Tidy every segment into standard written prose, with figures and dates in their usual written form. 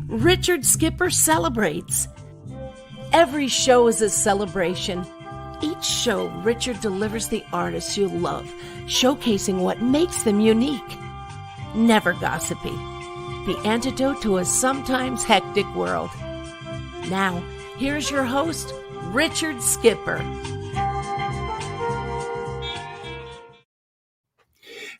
Richard Skipper celebrates. Every show is a celebration. Each show, Richard delivers the artists you love, showcasing what makes them unique. Never gossipy. The antidote to a sometimes hectic world. Now, here's your host, Richard Skipper.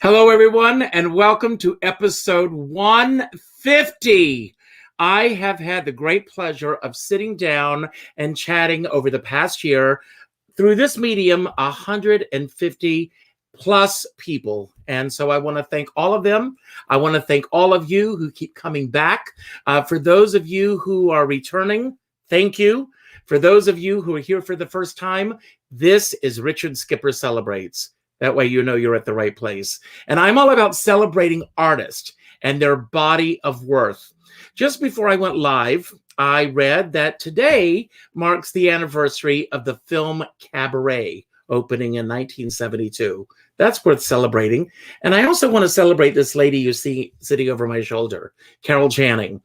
Hello, everyone, and welcome to episode 150. I have had the great pleasure of sitting down and chatting over the past year through this medium, 150 plus people. And so I want to thank all of them. I want to thank all of you who keep coming back. For those of you who are returning, thank you. For those of you who are here for the first time, this is Richard Skipper Celebrates. That way you know you're at the right place. And I'm all about celebrating artists and their body of worth. Just before I went live, I read that today marks the anniversary of the film Cabaret, opening in 1972. That's worth celebrating. And I also want to celebrate this lady you see sitting over my shoulder, Carol Channing.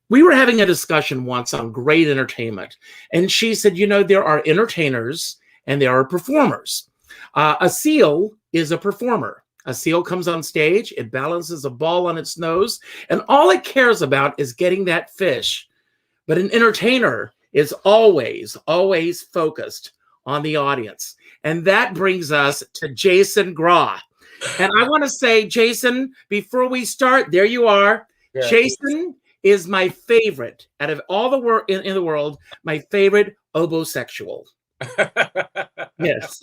We were having a discussion once on great entertainment. And she said, you know, there are entertainers and there are performers. A seal is a performer. A seal comes on stage, it balances a ball on its nose, and all it cares about is getting that fish. But an entertainer is always focused on the audience. And that brings us to Jason Graae. And I want to say, Jason, before we start, there you are. Yeah. Jason is my favorite, out of all the world in the world, my favorite obosexual. Yes.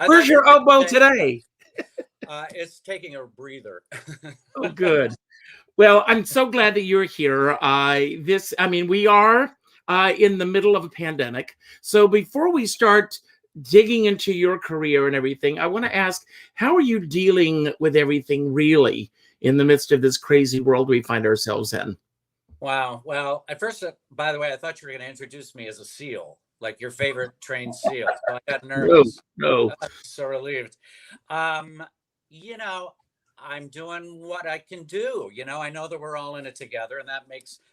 Where's your oboe today? It's taking a breather. Oh, good. Well, I'm so glad that you're here. We are in the middle of a pandemic. So before we start digging into your career and everything, I want to ask, how are you dealing with everything really in the midst of this crazy world we find ourselves in? Wow. Well, at first, by the way, I thought you were going to introduce me as a SEAL, like your favorite trained SEAL. So I got nervous. No. So relieved. You know, I'm doing what I can do. You know, I know that we're all in it together, and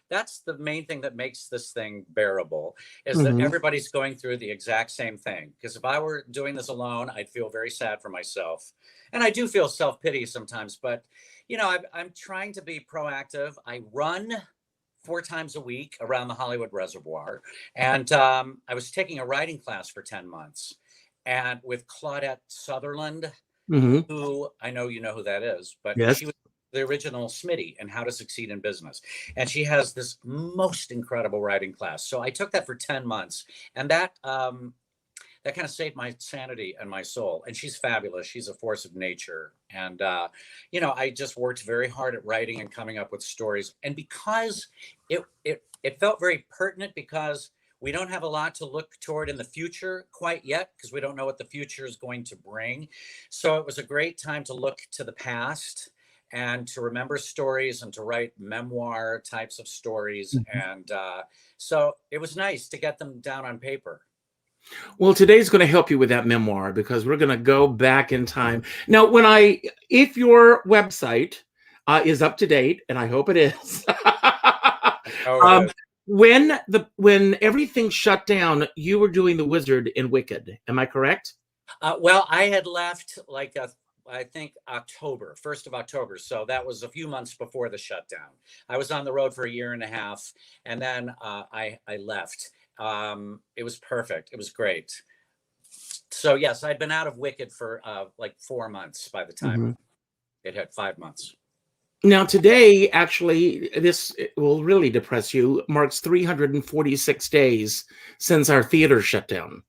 that's the main thing that makes this thing bearable, is that everybody's going through the exact same thing. Because if I were doing this alone, I'd feel very sad for myself. And I do feel self-pity sometimes, but, you know, I'm trying to be proactive. I run 4 times a week around the Hollywood Reservoir. And I was taking a writing class for 10 months and with Claudette Sutherland, who I know you know who that is, but yes. She was the original Smitty in How to Succeed in Business. And she has this most incredible writing class. So I took that for 10 months, and that kind of saved my sanity and my soul. And she's fabulous. She's a force of nature. And, you know, I just worked very hard at writing and coming up with stories. And because it felt very pertinent, because we don't have a lot to look toward in the future quite yet, because we don't know what the future is going to bring. So it was a great time to look to the past and to remember stories and to write memoir types of stories. And so it was nice to get them down on paper. Well, today's going to help you with that memoir, because we're going to go back in time. Now, if your website is up to date, and I hope it is, when everything shut down, you were doing The Wizard in Wicked. Am I correct? Well, I had left I think October, 1st of October. So that was a few months before the shutdown. I was on the road for a year and a half, and then I left. It was perfect. It was great. So yes, I'd been out of Wicked for like 4 months by the time it had 5 months. Now today, actually, this will really depress you, marks 346 days since our theater shut down.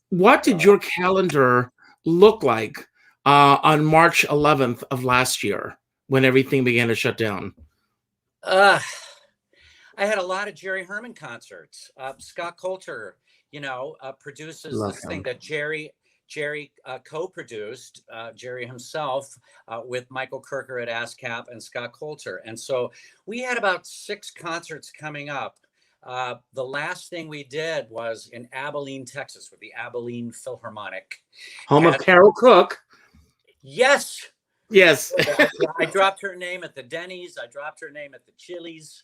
What did your calendar look like on March 11th of last year when everything began to shut down? I had a lot of Jerry Herman concerts. Scott Coulter, produces this thing that Jerry co-produced, Jerry himself, with Michael Kirker at ASCAP and Scott Coulter. And so we had about 6 concerts coming up. The last thing we did was in Abilene, Texas, with the Abilene Philharmonic. Home of Carol Cook. Yes. Yes. I dropped her name at the Denny's. I dropped her name at the Chili's.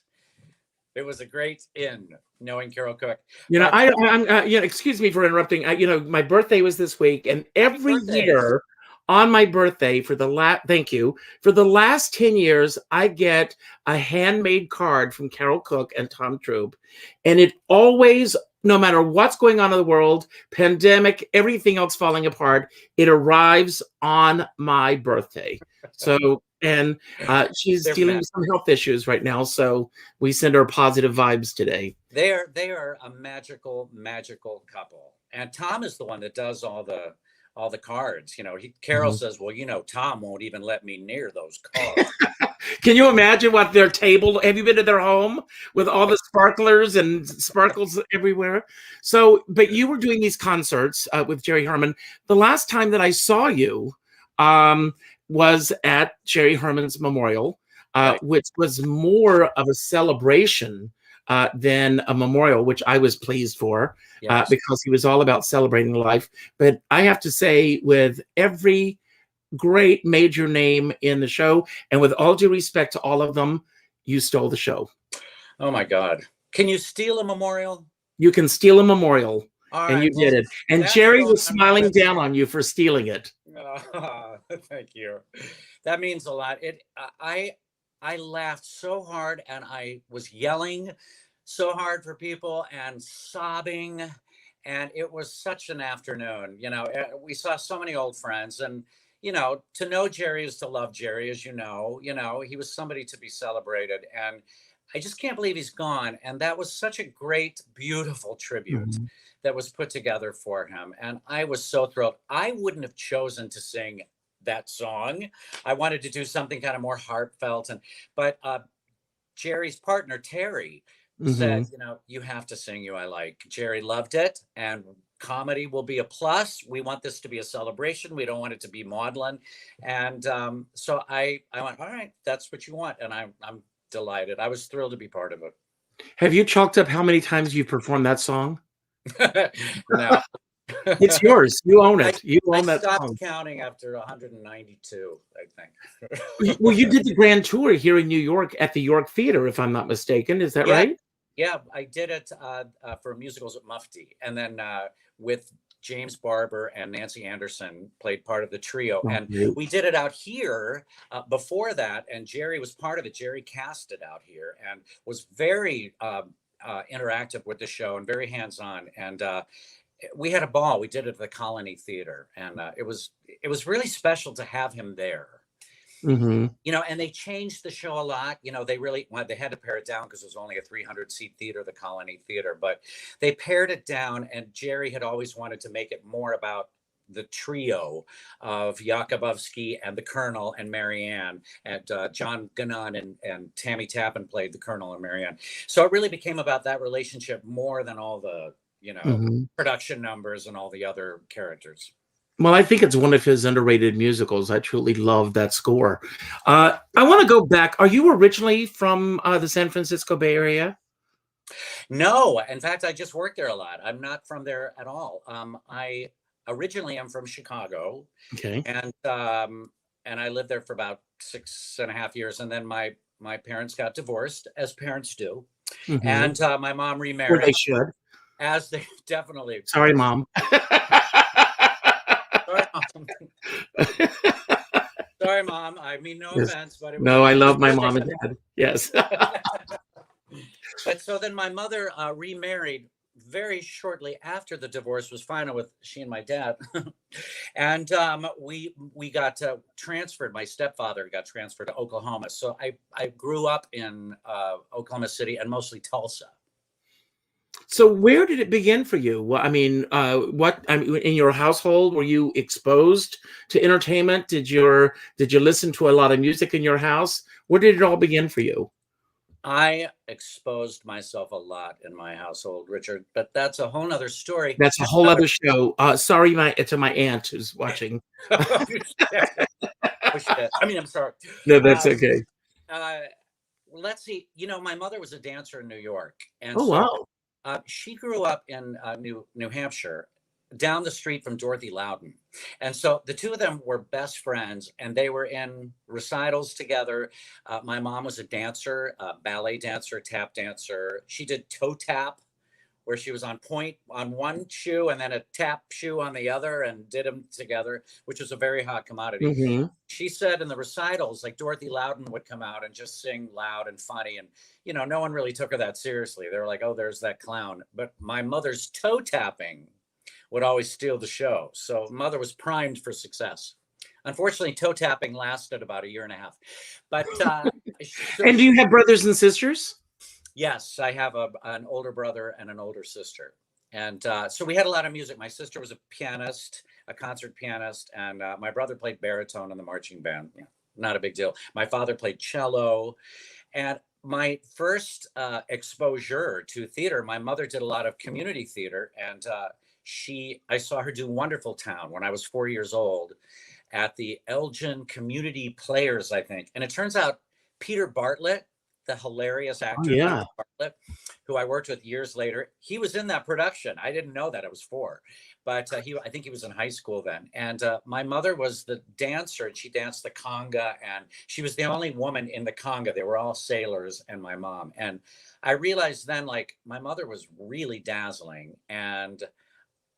It was a great in knowing Carol Cook. You know, But excuse me for interrupting. My birthday was this week, and happy every birthday. year on my birthday thank you, for the last 10 years, I get a handmade card from Carol Cook and Tom Troop. And it always, no matter what's going on in the world, pandemic, everything else falling apart, it arrives on my birthday. So, and she's They're dealing with some health issues right now. So we send her positive vibes today. They are a magical couple. And Tom is the one that does all the cards. You know, Carol says, well, you know, Tom won't even let me near those cards. Can you imagine what their table? Have you been to their home with all the sparklers and sparkles everywhere? So, but you were doing these concerts with Jerry Herman. The last time that I saw you was at Jerry Herman's memorial, Right. which was more of a celebration than a memorial, which I was pleased for Yes. because he was all about celebrating life. But I have to say, with every great major name in the show, and with all due respect to all of them, you stole the show. Oh my God. Can you steal a memorial? You can steal a memorial. All And right, you did it. And that's Jerry going was on my smiling list. down on you for stealing it. Thank you. That means a lot. I laughed so hard, and I was yelling so hard for people and sobbing, and it was such an afternoon. You know, we saw so many old friends, and you know, to know Jerry is to love Jerry, as you know. You know, he was somebody to be celebrated, and I just can't believe he's gone. And that was such a great, beautiful tribute Mhm. that was put together for him. And I was so thrilled. I wouldn't have chosen to sing that song. I wanted to do something kind of more heartfelt. But Jerry's partner, Terry, said, Mhm. you know, you have to sing You I Like. Jerry loved it. And comedy will be a plus. We want this to be a celebration. We don't want it to be maudlin. And so I went, all right, that's what you want. And I'm delighted. I was thrilled to be part of it. Have you chalked up how many times you've performed that song? No. It's yours. You own it. You I own that stopped song. counting after 192, I think. Well, you did the grand tour here in New York at the York Theater, if I'm not mistaken. Is that Yeah, right? yeah, I did it for musicals at Mufti, and then with James Barber and Nancy Anderson played part of the trio, Oh, and great. we did it out here before that, and Jerry was part of it. Jerry cast it out here and was very interactive with the show and very hands-on, and we had a ball. We did it at the Colony Theater, and it was really special to have him there. Mhm. You know, and they changed the show a lot. You know, they had to pare it down because it was only a 300-seat theater, the Colony Theater, but they pared it down, and Jerry had always wanted to make it more about the trio of Yakubovsky and the Colonel and Marianne, and John Gannon and Tammy Tappan played the Colonel and Marianne. So it really became about that relationship more than all the, you know, Mhm. production numbers and all the other characters. Well, I think it's one of his underrated musicals. I truly love that score. I want to go back. Are you originally from the San Francisco Bay Area? No, in fact, I just worked there a lot. I'm not from there at all. I originally am from Chicago, Okay. and I lived there for about 6.5 years, and then my parents got divorced, as parents do, Mhm. and my mom Or they remarried, should. as they definitely. Sorry, Mom. Sorry, mom. Sorry, mom. I mean, no Yes. offense, but it No, I was love my what mom and dad. Yes. But so then my mother remarried very shortly after the divorce was final with she and my dad, and we got transferred. My stepfather got transferred to Oklahoma, so I grew up in Oklahoma City and mostly Tulsa. So where did it begin for you? In your household, were you exposed to entertainment? Did you listen to a lot of music in your house? Where did it all begin for you? I exposed myself a lot in my household, Richard, but that's a whole nother story. That's a whole other show. Sorry, to my aunt who's watching. Oh, shit. I mean, I'm sorry. No, that's Um, okay. uh, let's see. You know, my mother was a dancer in New York, and Oh, so wow. she grew up in New Hampshire, down the street from Dorothy Loudon. And so the two of them were best friends, and they were in recitals together. My mom was a dancer, a ballet dancer, tap dancer. She did toe tap, where she was on point on one shoe and then a tap shoe on the other and did them together, which was a very hot commodity. Mm-hmm. She said in the recitals, like Dorothy Loudon would come out and just sing loud and funny. And, no one really took her that seriously. They were like, oh, there's that clown. But my mother's toe tapping would always steal the show. So mother was primed for success. Unfortunately, toe tapping lasted about a year and a half. But and do you have brothers and sisters? Yes, I have an older brother and an older sister. And so we had a lot of music. My sister was a pianist, a concert pianist, and my brother played baritone in the marching band. Yeah, not a big deal. My father played cello. And my first exposure to theater, my mother did a lot of community theater. And I saw her do Wonderful Town when I was 4 years old at the Elgin Community Players, I think. And it turns out Peter Bartlett, the hilarious actor, yeah. Peter Bartlett, who I worked with years later, he was in that production. I didn't know that. I was 4, but I think he was in high school then. And my mother was the dancer, and she danced the conga, and she was the only woman in the conga. They were all sailors and my mom. And I realized then, like, my mother was really dazzling, and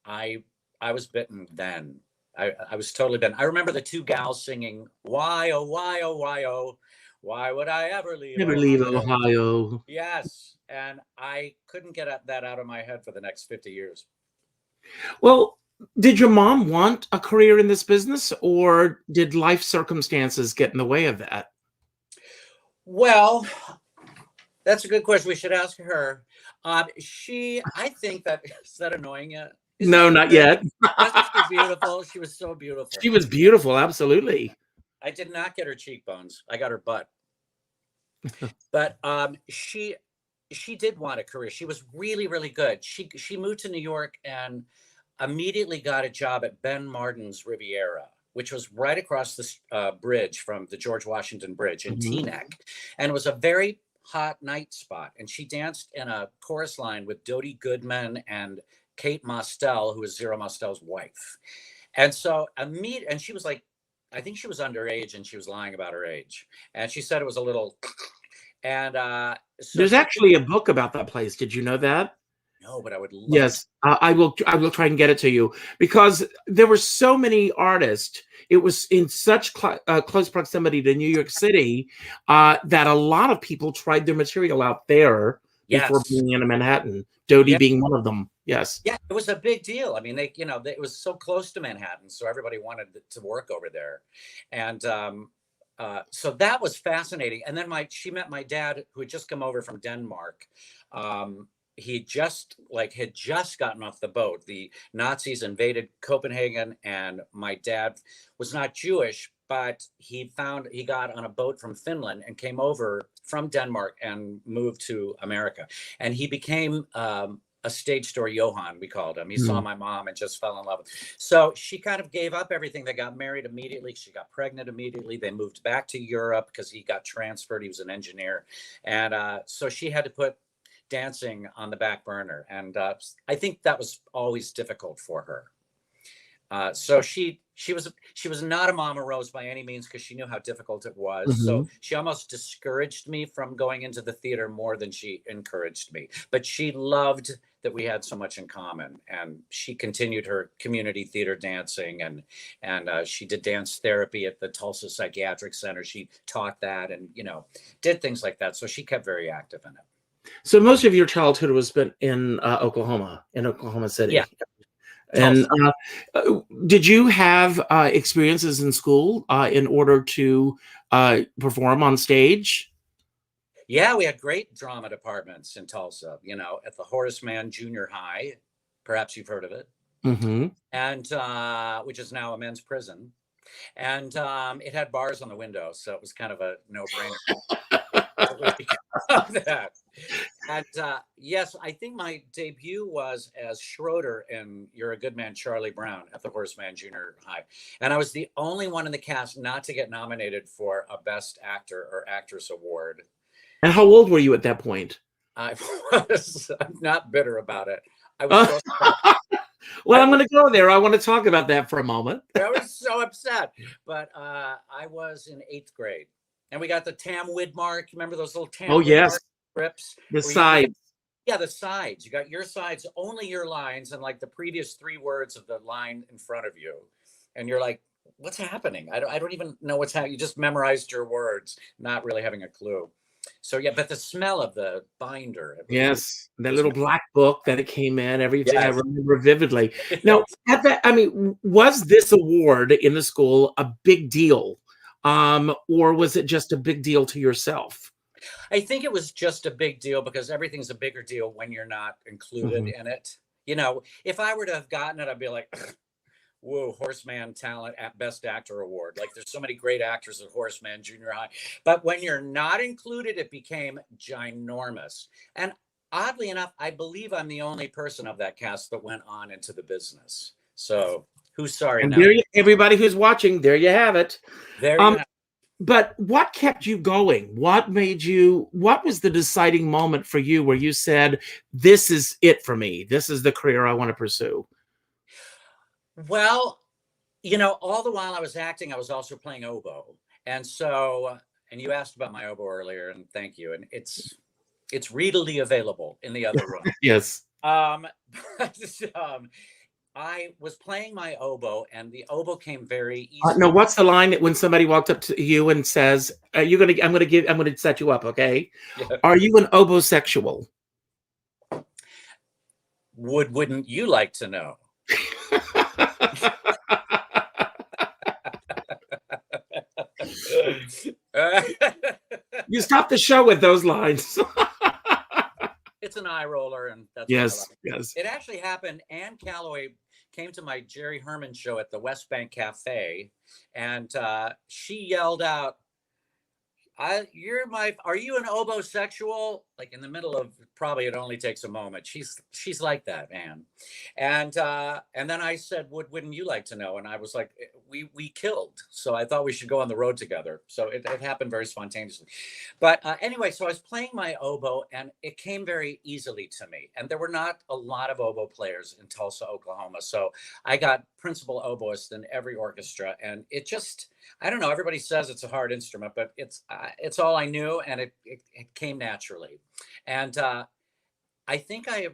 I was bitten then. I was totally bitten. I remember the two gals singing, why, oh, why, oh, why, oh. Why would I ever leave? Never leave Ohio. Yes. And I couldn't get that out of my head for the next 50 years. Well, did your mom want a career in this business, or did life circumstances get in the way of that? Well, that's a good question. We should ask her. I think that, is that annoying yet? No, not yet. Wasn't she beautiful? She was so beautiful. She was beautiful. Absolutely. I did not get her cheekbones. I got her butt. But she did want a career. She was really, really good. She moved to New York and immediately got a job at Ben Martin's Riviera, which was right across the bridge from the George Washington Bridge in Teaneck. And it was a very hot night spot. And she danced in a chorus line with Dodie Goodman and Kate Mostel, who was Zero Mostel's wife. And so and she was like, I think she was underage, and she was lying about her age. And she said it was a little, and so there's actually a book about that place. Did you know that? No, but I would love Yes, I will try and get it to you, because there were so many artists. It was in such close proximity to New York City that a lot of people tried their material out there before being in Manhattan. Dodie being one of them. Yes. Yeah, it was a big deal. I mean, it was so close to Manhattan, so everybody wanted to work over there, and so that was fascinating. And then she met my dad, who had just come over from Denmark. He had just gotten off the boat. The Nazis invaded Copenhagen, and my dad was not Jewish, but he got on a boat from Finland and came over from Denmark and moved to America. And he became a stage store Johann, we called him. He saw my mom and just fell in love with her. So she kind of gave up everything. They got married immediately. She got pregnant immediately. They moved back to Europe because he got transferred. He was an engineer. And so she had to put dancing on the back burner. And I think that was always difficult for her. So she was not a Mama Rose by any means, because she knew how difficult it was. So she almost discouraged me from going into the theater more than she encouraged me. But she loved that we had so much in common, and she continued her community theater dancing, and she did dance therapy at the Tulsa Psychiatric Center. She taught that, and did things like that. So she kept very active in it. So most of your childhood was spent in Oklahoma City. Yeah. And did you have experiences in school in order to perform on stage? Yeah, we had great drama departments in Tulsa, at the Horace Mann Junior High. Perhaps you've heard of it. And which is now a men's prison. And it had bars on the window, so it was kind of a no-brainer. That. And yes, I think my debut was as Schroeder in You're a Good Man, Charlie Brown at the Horace Mann Junior High. And I was the only one in the cast not to get nominated for a Best Actor or Actress award. And how old were you at that point? I'm not bitter about it. I was Well, I'm going to go there. I want to talk about that for a moment. I was so upset. But I was in 8th grade. And we got the Tam Widmark. Remember those little Tam Oh, Widmark yes. strips? The Where you sides. Yeah, the sides. You got your sides, only your lines, and like the previous 3 words of the line in front of you. And you're like, what's happening? I don't even know what's happening. You just memorized your words, not really having a clue. So yeah, but the smell of the binder, it Yes, that was little black book that it came in, everything. I yes. remember vividly. Now, Yes. at that, I mean, was this award in the school a big deal, or was it just a big deal to yourself? I think it was just a big deal because everything's a bigger deal when you're not included Mhm. in it. You know, if I were to have gotten it, I'd be like, whoa, Horseman Talent at Best Actor Award. Like there's so many great actors at Horseman Junior High. But when you're not included, it became ginormous. And oddly enough, I believe I'm the only person of that cast that went on into the business. So who's sorry And now? there, everybody who's watching, there you have it. There you have. But what kept you going? What made you? What was the deciding moment for you where you said, "This is it for me. This is the career I want to pursue"? Well, you know, all the while I was acting, I was also playing oboe. And so, and you asked about my oboe earlier, and thank you. And it's readily available in the other room. Yes. Um, but, I was playing my oboe, and the oboe came very easily. No, what's the line that when somebody walked up to you and says, "You're gonna, I'm gonna set you up, okay? Yeah. Are you an obosexual?" Wouldn't you like to know? You stop the show with those lines. It's an eye roller, and that's what I Yes, like. yes. It actually happened. Anne Calloway came to my Jerry Herman show at the West Bank Cafe, and she yelled out, are you an obosexual? Like in the middle of, probably it only takes a moment. She's like that, Anne. And then I said, wouldn't you like to know? And I was like, we killed. So I thought we should go on the road together. So it happened very spontaneously. But anyway, so I was playing my oboe, and it came very easily to me. And there were not a lot of oboe players in Tulsa, Oklahoma. So I got principal oboist in every orchestra, and it just, I don't know. Everybody says it's a hard instrument, but it's all I knew, and it came naturally. And I think I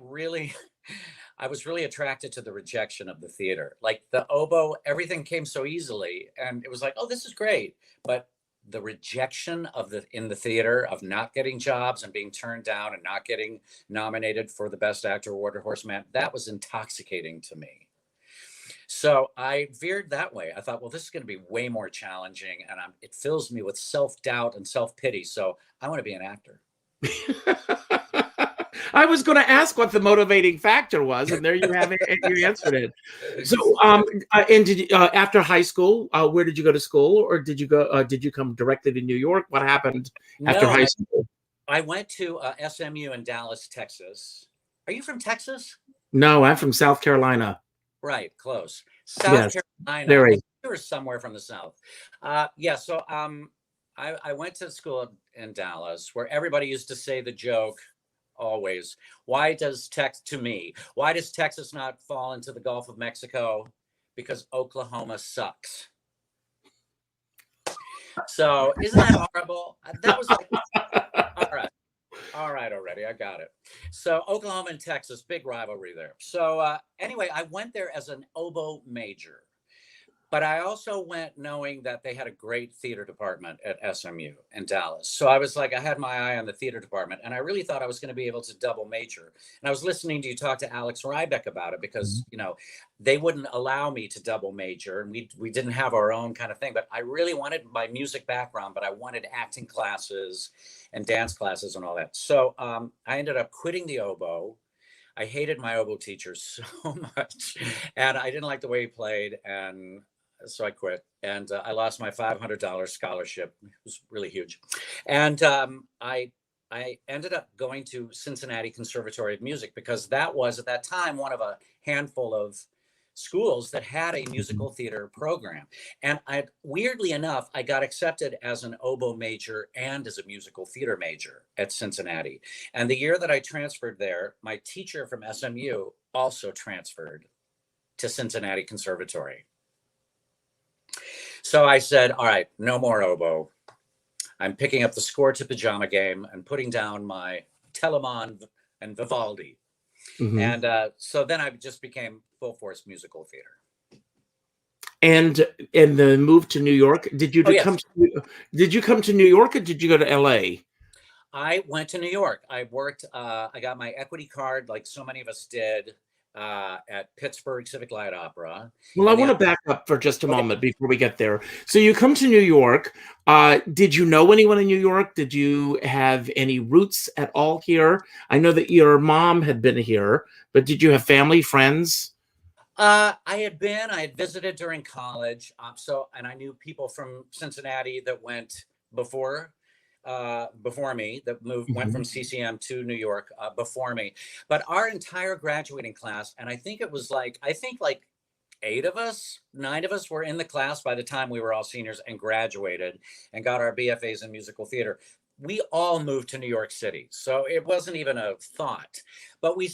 was really attracted to the rejection of the theater. Like the oboe, everything came so easily, and it was like, oh, this is great. But the rejection of in the theater of not getting jobs and being turned down and not getting nominated for the Best Actor Award or Horseman, that was intoxicating to me. So I veered that way. I thought, well, this is going to be way more challenging, and it fills me with self-doubt and self-pity. So I want to be an actor. I was going to ask what the motivating factor was, and there you have it. You answered it. So, and did you, after high school, where did you go to school, or did you go? Did you come directly to New York? What happened after high school? I went to SMU in Dallas, Texas. Are you from Texas? No, I'm from South Carolina. Right, close. South Carolina. Very. You were somewhere from the South. Yeah, so I went to school in Dallas, where everybody used to say the joke always, why does Texas not fall into the Gulf of Mexico? Because Oklahoma sucks. So isn't that horrible? That was like, all right already, I got it. So Oklahoma and Texas, big rivalry there. So anyway, I went there as an oboe major, but I also went knowing that they had a great theater department at SMU in Dallas. So I was like, I had my eye on the theater department, and I really thought I was going to be able to double major. And I was listening to you talk to Alex Rybeck about it because, you know, they wouldn't allow me to double major, and we didn't have our own kind of thing. But I really wanted my music background, but I wanted acting classes and dance classes and all that. So I ended up quitting the oboe. I hated my oboe teacher so much, and I didn't like the way he played, and so I quit, and I lost my $500 scholarship. It was really huge. And I ended up going to Cincinnati Conservatory of Music because that was at that time one of a handful of schools that had a musical theater program. And weirdly enough, I got accepted as an oboe major and as a musical theater major at Cincinnati. And the year that I transferred there, my teacher from SMU also transferred to Cincinnati Conservatory. So I said, all right, no more oboe. I'm picking up the Score to Pajama Game and putting down my Telemann and Vivaldi. Mhm. And so then I just became full force musical theater. And the move to New York, did you Oh, come yes. did you come to New York or did you go to LA? I went to New York. I worked, I got my equity card like so many of us did at Pittsburgh Civic Light Opera. Well, I And the want to back up for just a okay. moment before we get there. So you come to New York. Did you know anyone in New York? Did you have any roots at all here? I know that your mom had been here, but did you have family, friends? I had visited during college. And I knew people from Cincinnati that went before, before me, that went from Mhm. CCM to New York before me. But our entire graduating class, and I think like 9 of us were in the class by the time we were all seniors and graduated and got our BFAs in musical theater. We all moved to New York City. So it wasn't even a thought. But I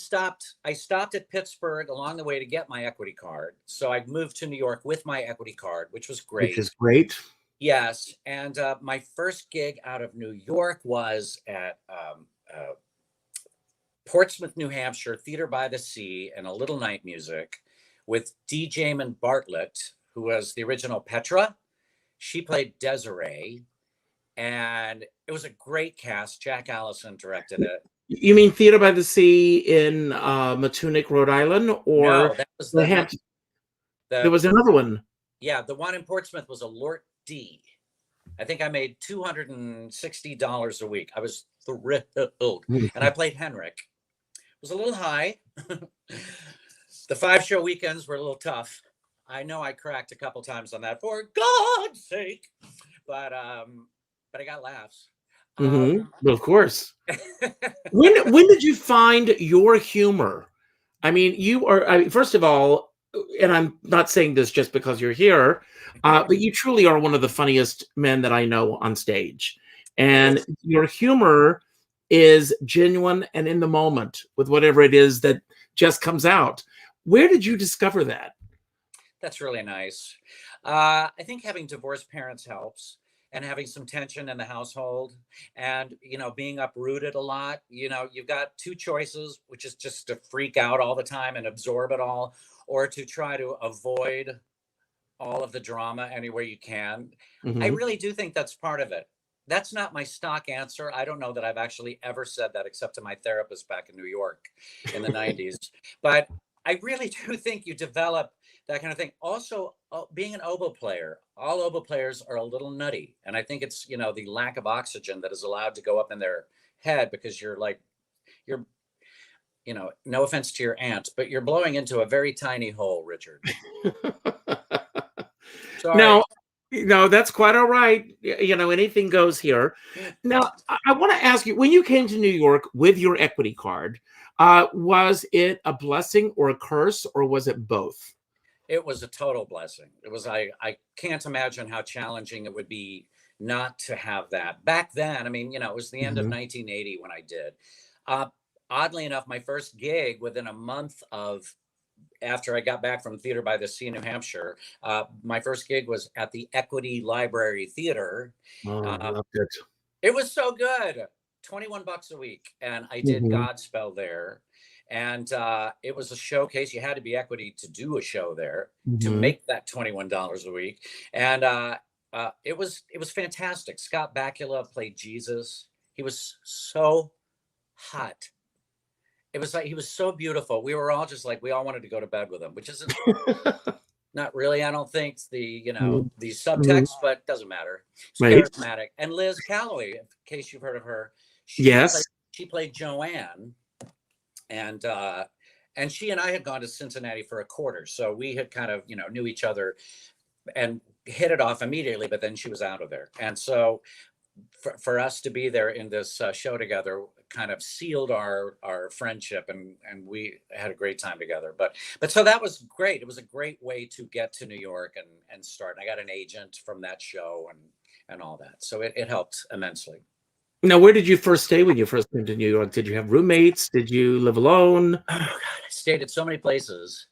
stopped at Pittsburgh along the way to get my equity card. So I moved to New York with my equity card, which was Which great. is great. Yes. And my first gig out of New York was at Portsmouth, New Hampshire, Theater by the Sea, and a little night music with D. Jamin Bartlett, who was the original Petra. She played Desiree, and it was a great cast. Jack Allison directed it. You mean Theater by the Sea in Matunic, Rhode Island, or No, that was New Hampshire? There the was another one. yeah, the one in Portsmouth was a Lort D. I think I made $260 a week. I was thrilled, and I played Henrik. It was a little high. The 5-show weekends were a little tough. I know I cracked a couple times on that, for God's sake, but I got laughs. Well, of course. When did you find your humor? I mean, first of all, and I'm not saying this just because you're here, but you truly are one of the funniest men that I know on stage. Well, And your humor is genuine and in the moment with whatever it is that just comes out. Where did you discover that? that's really nice. I think having divorced parents helps, and having some tension in the household, and being uprooted a lot. You've got two choices, which is just to freak out all the time and absorb it all, or to try to avoid all of the drama anywhere you can. I Mhm. really do think that's part of it. That's not my stock answer. I don't know that I've actually ever said that except to my therapist back in New York in the 90s. But I really do think you develop that kind of thing. Also, being an oboe player, all oboe players are a little nutty. And I think it's, the lack of oxygen that is allowed to go up in their head, because you're, no offense to your aunt, but you're blowing into a very tiny hole, Richard. Sorry. Now, no, that's quite all right. Anything goes here. Now, I want to ask you, when you came to New York with your equity card, was it a blessing or a curse, or was it both? It was a total blessing. I can't imagine how challenging it would be not to have that. Back then, I mean, it was the end of Mhm. 1980 when I did. Uh, Oddly enough, my first gig within a month of after I got back from Theater by the Sea in New Hampshire, my first gig was at the Equity Library Theater. Oh, I Uh, loved it. it was so good. $21 a week. And I did Mhm. Godspell there. And it was a showcase. You had to be equity to do a show there to Mhm. make that $21 a week. And it was fantastic. Scott Bakula played Jesus. He was so hot. It was like he was so beautiful. We were all just like, we all wanted to go to bed with him, which isn't not really, I don't think, Mhm. the Mhm. subtext, but doesn't matter. It's Right. charismatic. And Liz Calloway, in case you've heard of her, she played Yes. she played Joanne, and she and I had gone to Cincinnati for a quarter, so we had kind of knew each other and hit it off immediately. But then she was out of there, and so for us to be there in this show together kind of sealed our friendship, and we had a great time together. But so that was great. It was a great way to get to New York and start. And I got an agent from that show and all that, so it helped immensely. Now, where did you first stay when you first came to New York? Did you have roommates? Did you live alone? Oh God, I stayed at so many places.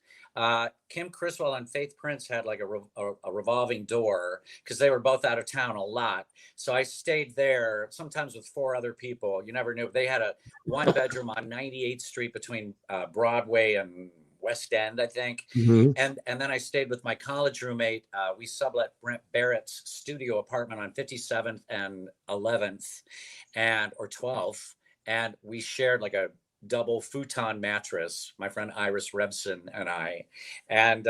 Kim Criswell and Faith Prince had like a revolving door because they were both out of town a lot. So I stayed there sometimes with 4 other people. You never knew. They had a 1-bedroom on 98th Street between Broadway and West End, I think. Mhm. And then I stayed with my college roommate. We sublet Brent Barrett's studio apartment on 57th and 11th or 12th. And we shared like a double futon mattress, my friend Iris Rebson and I. And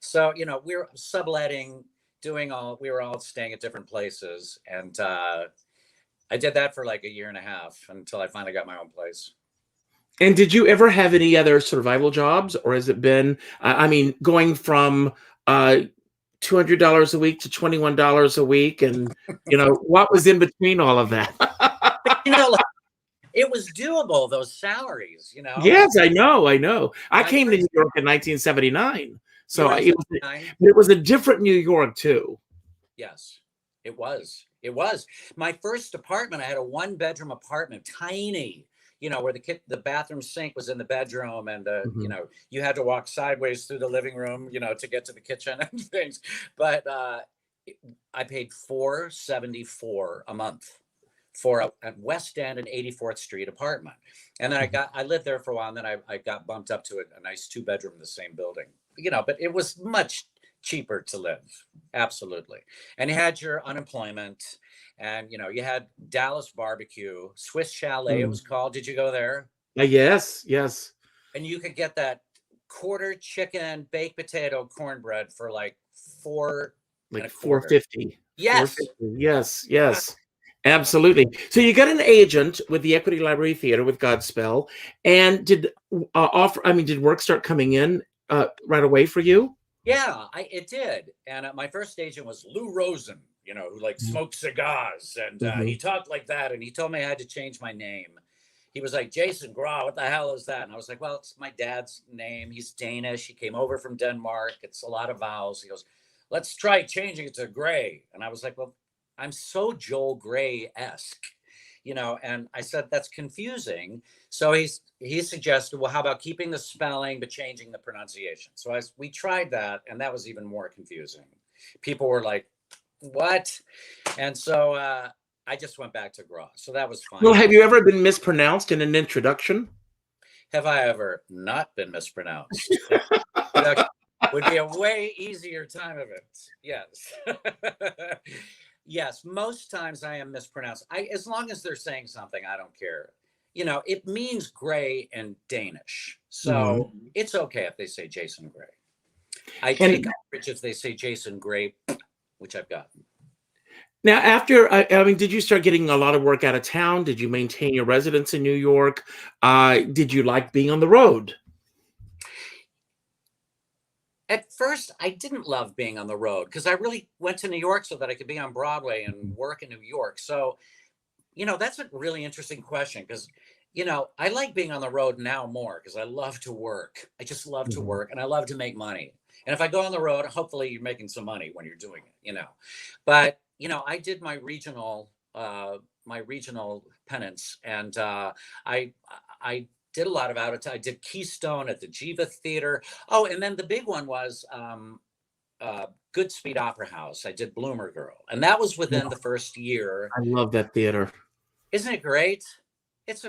so, we were subletting, we were all staying at different places. And I did that for like a year and a half until I finally got my own place. And did you ever have any other survival jobs, or has it been, going from $200 a week to $21 a week, and what was in between all of that? Like, it was doable, those salaries. Yes, I know. I came to New York in 1979, so it was a different New York too. Yes, it was. My first apartment, I had a 1-bedroom apartment, tiny. Where the bathroom sink was in the bedroom, and you had to walk sideways through the living room, to get to the kitchen and things. But I paid $474 a month for a West End and 84th Street apartment, and then I lived there for a while, and then I got bumped up to a nice 2-bedroom in the same building. But it was much cheaper to live, absolutely. And you had your unemployment. And, you had Dallas Barbecue, Swiss Chalet, it was called. Did you go there? Yes. And you could get that quarter chicken, baked potato, cornbread for like $4.50. Yes. $4.50. Yes. Absolutely. So you got an agent with the Equity Library Theater with Godspell. And did work start coming in right away for you? Yeah, it did. And my first agent was Lou Rosen, who like smoked cigars, and he talked like that. And he told me I had to change my name. He was like, Jason Graae, what the hell is that? And I was like, well, it's my dad's name. He's Danish. He came over from Denmark. It's a lot of vowels. He goes, let's try changing it to Graae. And I was like, well, I'm so Joel Graae-esque, and I said, that's confusing. So he suggested, well, how about keeping the spelling, but changing the pronunciation? So we tried that, and that was even more confusing. People were like, what? And so I just went back to Graae. So that was fine. Well, have you ever been mispronounced in an introduction? Have I ever not been mispronounced? Would be a way easier time of it. Yes. Yes, most times I am mispronounced. As long as they're saying something, I don't care. It means gray in Danish. So it's okay if they say Jason Graae. I take umbrage if they say Jason Graae, which I've gotten. Now, after, did you start getting a lot of work out of town? Did you maintain your residence in New York? Did you like being on the road? At first, I didn't love being on the road because I really went to New York so that I could be on Broadway and work in New York. So, that's a really interesting question because, I like being on the road now more because I love to work. I just love to work, and I love to make money. And if I go on the road, hopefully you're making some money when you're doing it, But, I did my regional penance, and I did a lot of out of town. I did Keystone at the Jiva Theater. Oh, and then the big one was Goodspeed Opera House. I did Bloomer Girl, and that was within the first year. I love that theater. Isn't it great? It's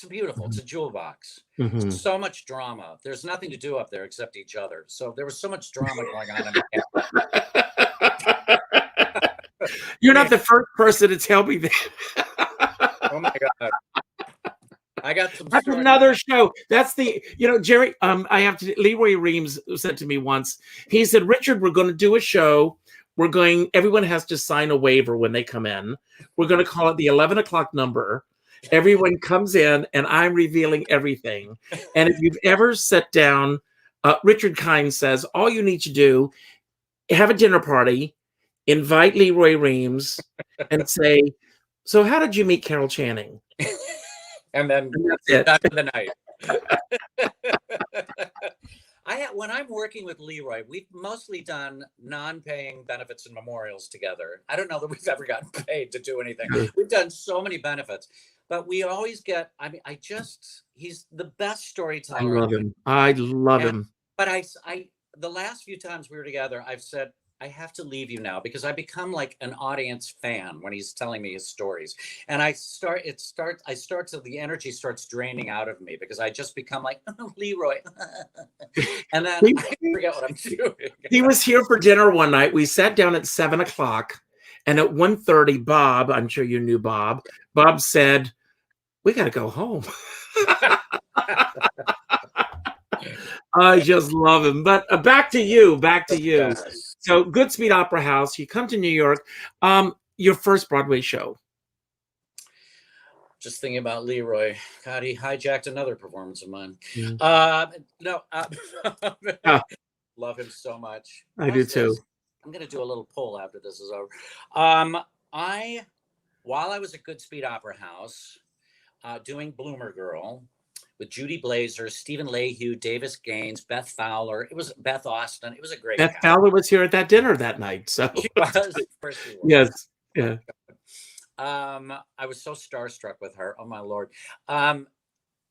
beautiful. It's a jewel box. So much drama. There's nothing to do up there except each other. So there was so much drama going on. You're not the first person to tell me that. Oh my God. I got some. That's another show. That's the, Jerry, Leroy Reams said to me once, he said, Richard, we're going to do a show. Everyone has to sign a waiver when they come in. We're going to call it the 11 o'clock number. Everyone comes in and I'm revealing everything. And if you've ever sat down, Richard Kind says, all you need to do, have a dinner party, invite Leroy Reams and say, so how did you meet Carol Channing? And then back to the night. When I'm working with Leroy, we've mostly done non-paying benefits and memorials together. I don't know that we've ever gotten paid to do anything. We've done so many benefits, but we always get, he's the best storyteller. I love him. But the last few times we were together, I've said, I have to leave you now because I become like an audience fan when he's telling me his stories. And the energy starts draining out of me because I just become like, oh, Leroy. And then He, I forget what I'm doing. he was here for dinner one night. We sat down at 7:00, and at 1:30, Bob, I'm sure you knew Bob said, we got to go home. I just love him. But back to you. Yes. So Goodspeed Opera House, you come to New York. Your first Broadway show. Just thinking about Leroy. God, he hijacked another performance of mine. No, Yeah, love him so much. I do too. I'm going to do a little poll after this is over. While I was at Goodspeed Opera House, doing Bloomer Girl with Judy Blazer, Stephen Leahy, Davis Gaines, Beth Fowler. It was Beth Austin. It was a great. Beth Fowler was here at that dinner that night. So she was. Of course she was. Yes. Yeah. I was so starstruck with her. Oh my Lord. I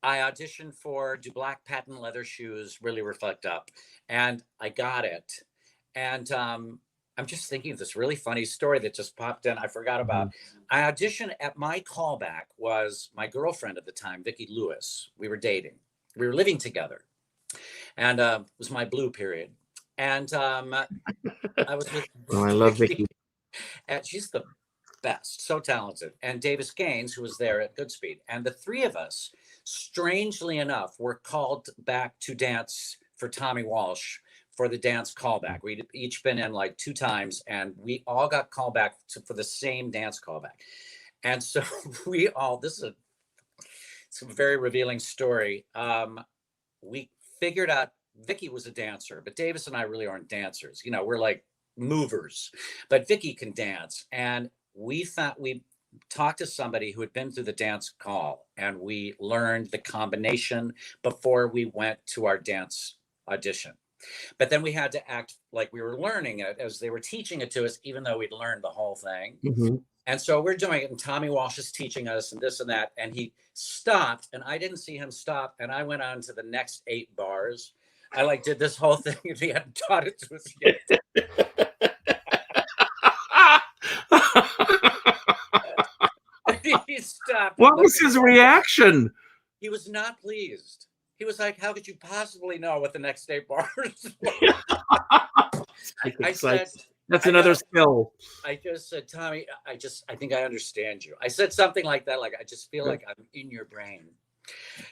auditioned for Do Black Patent Leather Shoes Really Reflect Up? And I got it. And I'm just thinking of this really funny story that just popped in. I forgot about. I auditioned at my callback was my girlfriend at the time, Vicki Lewis. We were dating. We were living together. And it was my blue period. And I was with I love Vicki. And she's the best, so talented. And Davis Gaines, who was there at Goodspeed. And the three of us, strangely enough, were called back to dance for Tommy Walsh for the dance callback. We'd each been in like 2 times, and we all got called back for the same dance callback. And so it's a very revealing story. We figured out Vicki was a dancer, but Davis and I really aren't dancers. You know, we're like movers, but Vicki can dance. And we talked to somebody who had been through the dance call, and we learned the combination before we went to our dance audition. But then we had to act like we were learning it as they were teaching it to us, even though we'd learned the whole thing. And so we're doing it, and Tommy Walsh is teaching us and this and that. And he stopped, and I didn't see him stop. And I went on to the next 8 bars. I like did this whole thing, and he hadn't taught it to us yet. He stopped. What was his reaction? He was not pleased. He was like, how could you possibly know what the next 8 bars I said, that's another skill. I just said, Tommy, I think I understand you. I said something like that, like, I just feel like I'm in your brain.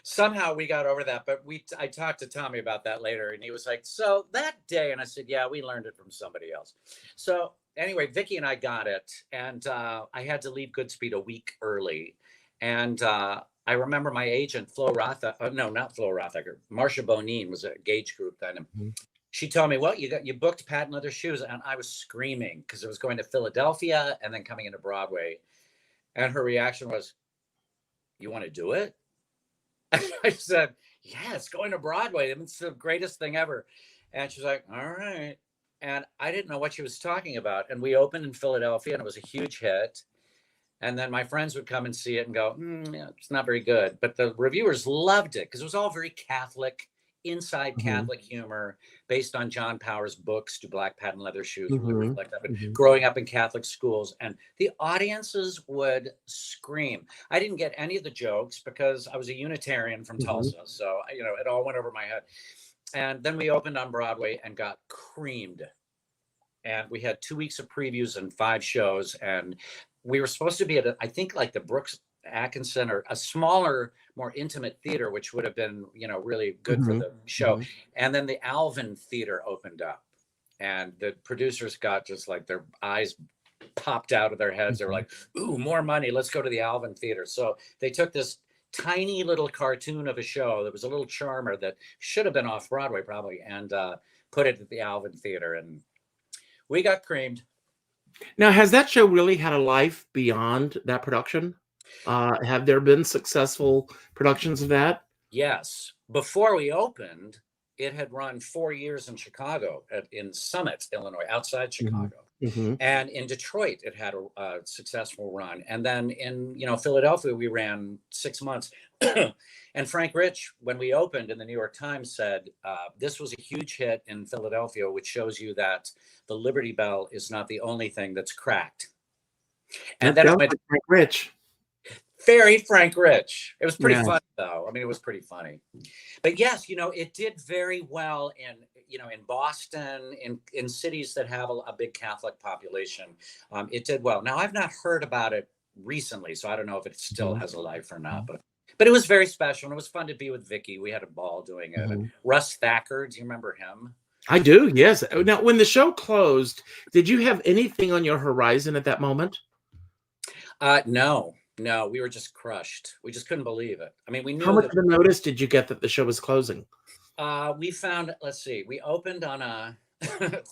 Somehow we got over that, but I talked to Tommy about that later, and he was like, so that day, and I said, yeah, we learned it from somebody else. So anyway, Vicki and I got it, and I had to leave Goodspeed a week early. And I remember my agent, Marsha Bonine was a Gage Group then. She told me, well, you booked Patent Leather Shoes. And I was screaming because it was going to Philadelphia and then coming into Broadway. And her reaction was, you want to do it? I said, yeah, it's going to Broadway. It's the greatest thing ever. And she's like, all right. And I didn't know what she was talking about. And we opened in Philadelphia, and it was a huge hit. And then my friends would come and see it and go, yeah, it's not very good. But the reviewers loved it because it was all very Catholic, inside Catholic humor based on John Power's books, Do Black Patent Leather Shoes, Really Reflect Up, and growing up in Catholic schools. And the audiences would scream. I didn't get any of the jokes because I was a Unitarian from Tulsa. So, it all went over my head. And then we opened on Broadway and got creamed. And we had 2 weeks of previews and 5 shows. And we were supposed to be at, I think, like the Brooks Atkinson or a smaller, more intimate theater, which would have been, really good for the show. And then the Alvin Theater opened up, and the producers got just like their eyes popped out of their heads. They were like, ooh, more money. Let's go to the Alvin Theater. So they took this tiny little cartoon of a show that was a little charmer that should have been off Broadway probably, and put it at the Alvin Theater. And we got creamed. Now, has that show really had a life beyond that production? Have there been successful productions of that? Yes. Before we opened, it had run 4 years in Chicago, in Summit, Illinois, outside Chicago. Hmm. And in Detroit, it had a successful run. And then in, Philadelphia, we ran 6 months. And Frank Rich, when we opened in the New York Times, said, this was a huge hit in Philadelphia, which shows you that the Liberty Bell is not the only thing that's cracked. And That then I sounds went, like Frank Rich. very Frank Rich. It was pretty Yeah. funny, though. I mean, it was pretty funny. But yes, it did very well in Boston, in cities that have a big Catholic population. It did well. Now, I've not heard about it recently, so I don't know if it still has a life or not. But it was very special, and it was fun to be with Vicky. We had a ball doing it. And Russ Thacker, do you remember him? I do, yes. Now, when the show closed, did you have anything on your horizon at that moment? No, we were just crushed. We just couldn't believe it. I mean, we knew. How much of a notice did you get that the show was closing? We found, let's see, we opened on a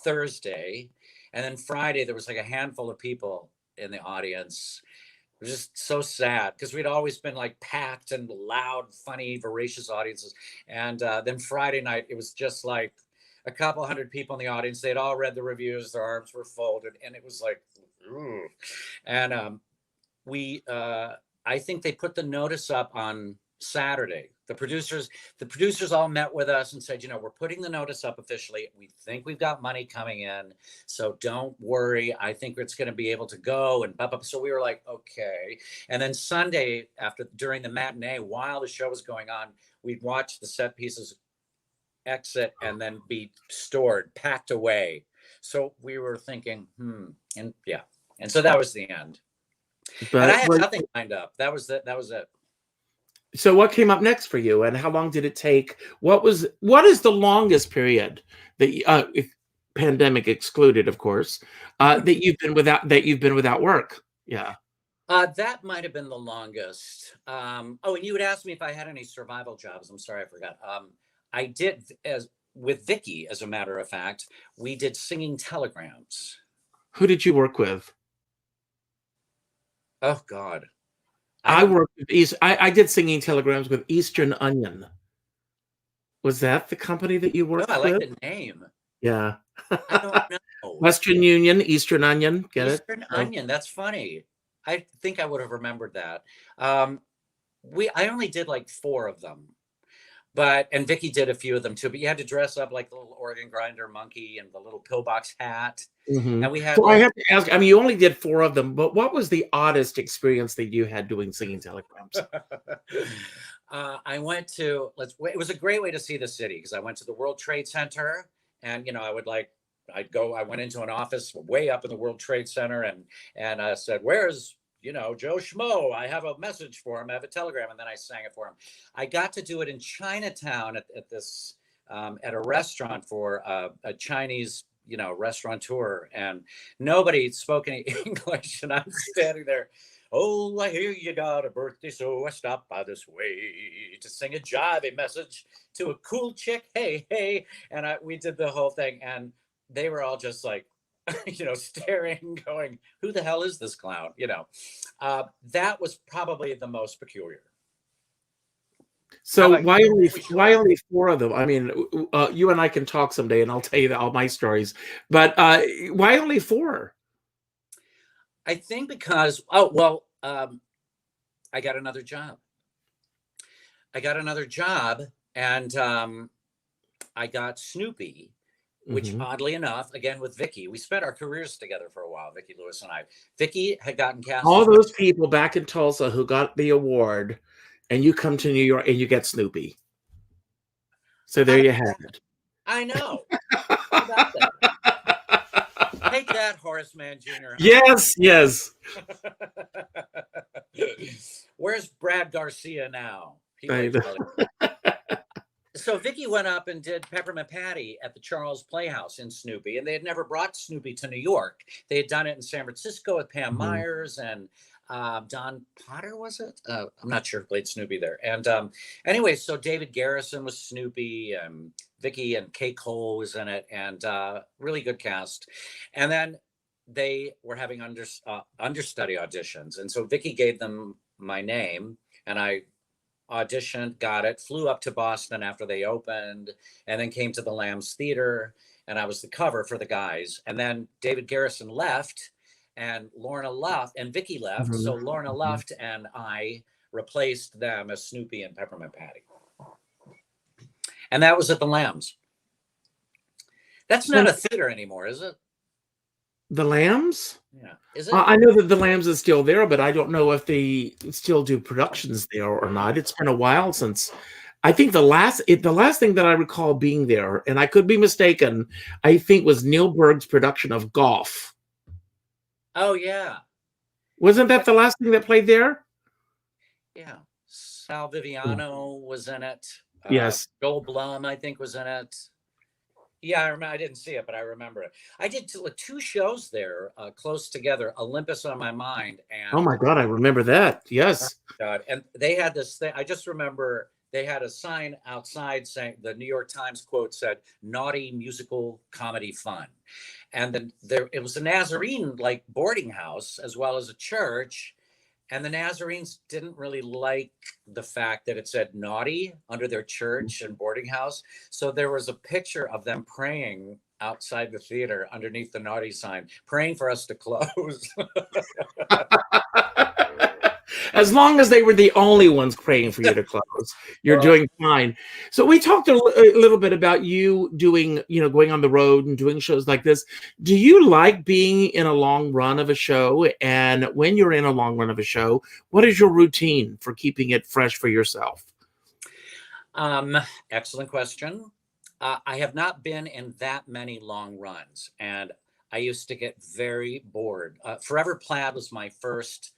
Thursday, and then Friday there was like a handful of people in the audience. It was just so sad because we'd always been like packed and loud, funny, voracious audiences. And then Friday night, it was just like a couple hundred people in the audience. They'd all read the reviews, their arms were folded, and it was like, ooh. And I think they put the notice up on Saturday. The producers all met with us and said, we're putting the notice up officially. We think we've got money coming in, so don't worry. I think it's going to be able to go. And so we were like, okay. And then Sunday, during the matinee, while the show was going on, we'd watch the set pieces exit and then be stored, packed away. So we were thinking, and yeah. And so that was the end. But and I had nothing lined up. That was it. So what came up next for you, and how long did it take? What is the longest period that pandemic excluded, of course, that you've been without work? Yeah. That might have been the longest. And you would ask me if I had any survival jobs. I'm sorry, I forgot. I did, with Vicky, as a matter of fact, we did singing telegrams. Who did you work with? Oh God. I worked with I did singing telegrams with Eastern Onion. Was that the company that you worked with? I like the name. Yeah. I don't know. Western Union, Eastern Onion. Get it? Eastern Onion. That's funny. I think I would have remembered that. I only did like 4 of them. And Vicky did a few of them too, but you had to dress up like the little organ grinder monkey and the little pillbox hat. Mm-hmm. And we had. So I have to ask. I mean, you only did 4 of them, but what was the oddest experience that you had doing singing telegrams? I went to. It was a great way to see the city because I went to the World Trade Center, and I went into an office way up in the World Trade Center, and I said, "Where's Joe Schmo? I have a message for him. I have a telegram," and then I sang it for him. I got to do it in Chinatown at this at a restaurant for a Chinese restaurateur, and nobody spoke any English, and I'm standing there. Oh, I hear you got a birthday, so I stopped by this way to sing a jivey message to a cool chick. Hey, hey, and we did the whole thing, and they were all just like, staring, going, "Who the hell is this clown?" That was probably the most peculiar. So why only 4 of them? I mean, you and I can talk someday, and I'll tell you all my stories. But why only 4? I think because I got another job. And I got Snoopy, which oddly enough, again with Vicky, we spent our careers together for a while. Vicky Lewis and I. Vicky had gotten cast. All those people back in Tulsa who got the award. And you come to New York and you get Snoopy. So there you have it. I know. Take that, Horace Mann Jr. Yes. Where's Brad Garcia now? So Vicky went up and did Peppermint Patty at the Charles Playhouse in Snoopy, and they had never brought Snoopy to New York. They had done it in San Francisco with Pam Myers and Don Potter, was it? I'm not sure who played Snoopy there. And anyway, so David Garrison was Snoopy, and Vicky and Kay Cole was in it, and really good cast. And then they were having understudy auditions, and so Vicky gave them my name, and I auditioned, got it, flew up to Boston after they opened, and then came to the Lambs Theater. and I was the cover for the guys. And then David Garrison left, and Lorna left, and Vicky left. Mhm. So Lorna left, and I replaced them as Snoopy and Peppermint Patty. And that was at the Lambs. That's So not a theater anymore, is it? the Lambs? Yeah. Is it? I know that the Lambs is still there, but I don't know if they still do productions there or not. It's been a while since. I think the last thing that I recall being there, and I could be mistaken, I think was Neil Berg's production of Golf. Oh, yeah. Wasn't that the last thing that played there? Yeah. Sal Viviano was in it. Yes. Joel Blum, I think, was in it. Yeah, I remember. I didn't see it, but I remember it. I did two shows there, close together. Olympus on My Mind, and Oh my God, I remember that. Yes. God, and they had this thing. I just remember they had a sign outside saying, the New York Times quote said, "Naughty musical comedy fun," and then it was a Nazarene like boarding house as well as a church. And the Nazarenes didn't really like the fact that it said naughty under their church and boarding house. So there was a picture of them praying outside the theater underneath the naughty sign, praying for us to close. As long as they were the only ones praying for you to close, you're doing fine. So we talked a little bit about you doing, going on the road and doing shows like this. Do you like being in a long run of a show? And when you're in a long run of a show, what is your routine for keeping it fresh for yourself? Excellent question. I have not been in that many long runs, and I used to get very bored. Forever Plaid was my first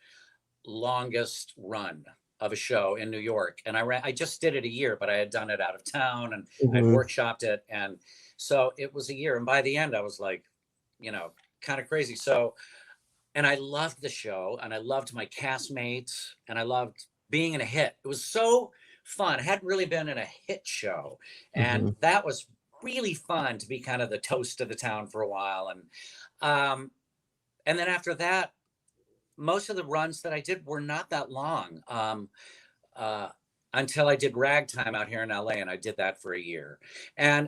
longest run of a show in New York, and I just did it a year, but I had done it out of town, and I'd workshopped it, and so it was a year, and by the end I was like, kind of crazy. So, and I loved the show, and I loved my castmates, and I loved being in a hit. It was so fun. I hadn't really been in a hit show, and that was really fun to be kind of the toast of the town for a while. And then after that, most of the runs that I did were not that long, until I did Ragtime out here in LA, and I did that for a year. And,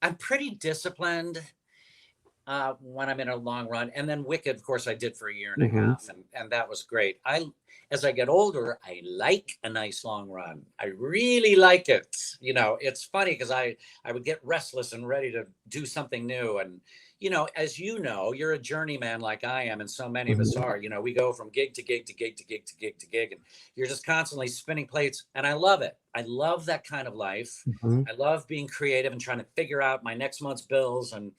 I'm pretty disciplined when I'm in a long run. And then Wicked, of course, I did for a year and a half, and that was great. As I get older, I like a nice long run. I really like it. It's funny because I would get restless and ready to do something new. And, as you're a journeyman like I am, and so many of us are. We go from gig to gig to gig to gig to gig to gig, and you're just constantly spinning plates. And I love it. I love that kind of life. I love being creative and trying to figure out my next month's bills and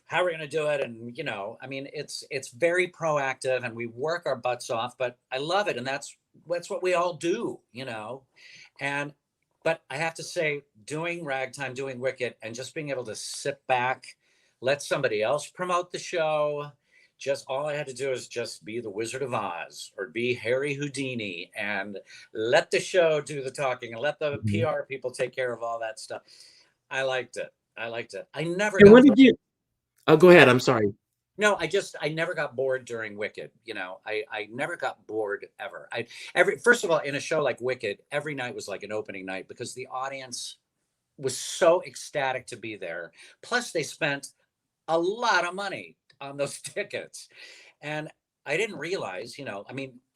how we're going to do it. And, it's very proactive, and we work our butts off, but I love it. And that's what we all do, but I have to say, doing Ragtime, doing Wicked, and just being able to sit back, let somebody else promote the show. Just all I had to do is just be the Wizard of Oz or be Harry Houdini and let the show do the talking and let the PR people take care of all that stuff. I liked it. I never. And when did you? Oh, go ahead. I'm sorry. No, I never got bored during Wicked. I never got bored ever. First of all, in a show like Wicked, every night was like an opening night because the audience was so ecstatic to be there. Plus, they spent a lot of money on those tickets, and I didn't realize,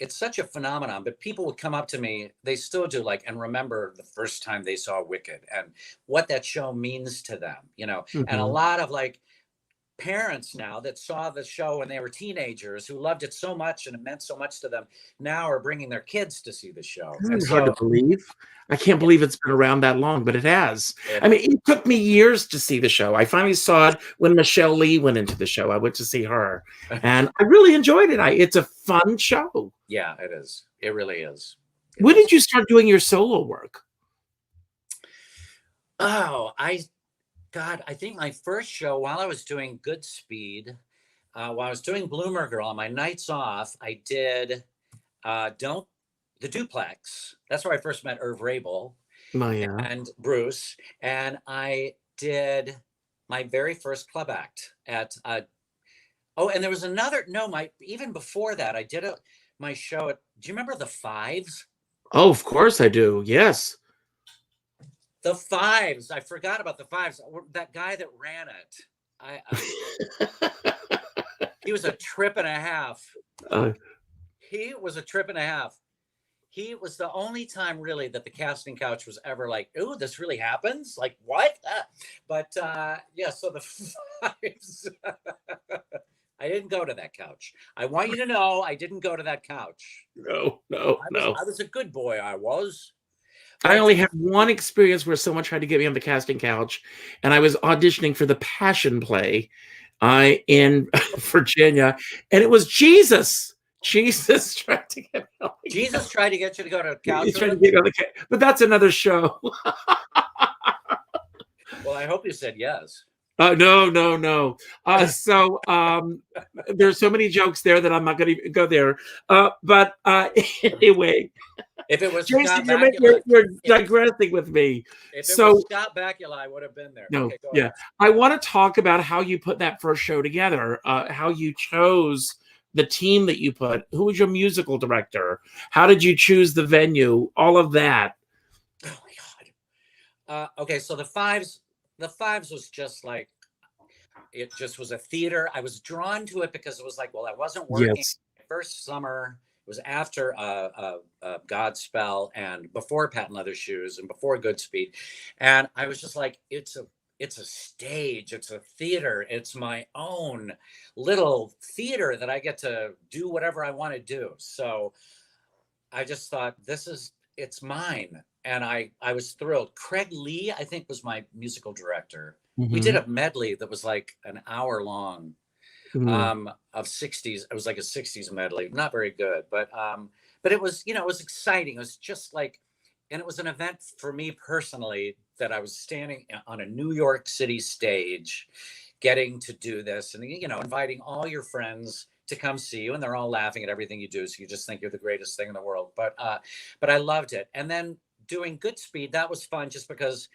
it's such a phenomenon. But people would come up to me, they still do, and remember the first time they saw Wicked and what that show means to them. And a lot of parents now that saw the show when they were teenagers who loved it so much and it meant so much to them now are bringing their kids to see the show. It's hard to believe. I can't believe it's been around that long, but it has. It took me years to see the show. I finally saw it when Michelle Lee went into the show. I went to see her, and I really enjoyed it. It's a fun show. Yeah, it is. It really is. When did you start doing your solo work? Oh, I think my first show, while I was doing Goodspeed, while I was doing Bloomer Girl on my nights off, I did the Duplex. That's where I first met Irv Rabel and Bruce. And I did my very first club act at, and there was another, even before that, I did my show do you remember the Fives? Oh, of course I do. Yes. The Fives. I forgot about the Fives. That guy that ran it. He was a trip and a half. He was a trip and a half. He was the only time really that the casting couch was ever like, "Ooh, this really happens?" Like, what? But yeah, so the Fives. I didn't go to that couch. I want you to know I didn't go to that couch. No. I was a good boy. I was. I only had one experience where someone tried to get me on the casting couch, and I was auditioning for the Passion play in Virginia, and it was Jesus. Jesus tried to get me on the Jesus tried to get you to go to a couch. He's trying to get me on the couch, but that's another show. Well, I hope you said yes. No. So there's so many jokes there that I'm not going to go there. But anyway. If it was Jason, Scott Bakula, you're digressing with me. If it was Scott Bakula, I would have been there. No, okay, yeah. I want to talk about how you put that first show together, how you chose the team that you put. Who was your musical director? How did you choose the venue? All of that. Oh my God. Okay, so the Fives was just like, it just was a theater. I was drawn to it because it was like, well, I wasn't working. Yes. First summer. It was after Godspell and before Patent Leather Shoes and before Goodspeed. And I was just like, it's a stage, it's a theater, it's my own little theater that I get to do whatever I want to do. So I just thought, it's mine. And I was thrilled. Craig Lee, I think, was my musical director. Mm-hmm. We did a medley that was like an hour long. Of 60s. It was like a 60s medley, not very good, but it was, it was exciting. It was just like, and it was an event for me personally that I was standing on a New York City stage, getting to do this and, inviting all your friends to come see you, and they're all laughing at everything you do. So you just think you're the greatest thing in the world. But I loved it. And then doing Goodspeed, that was fun just because,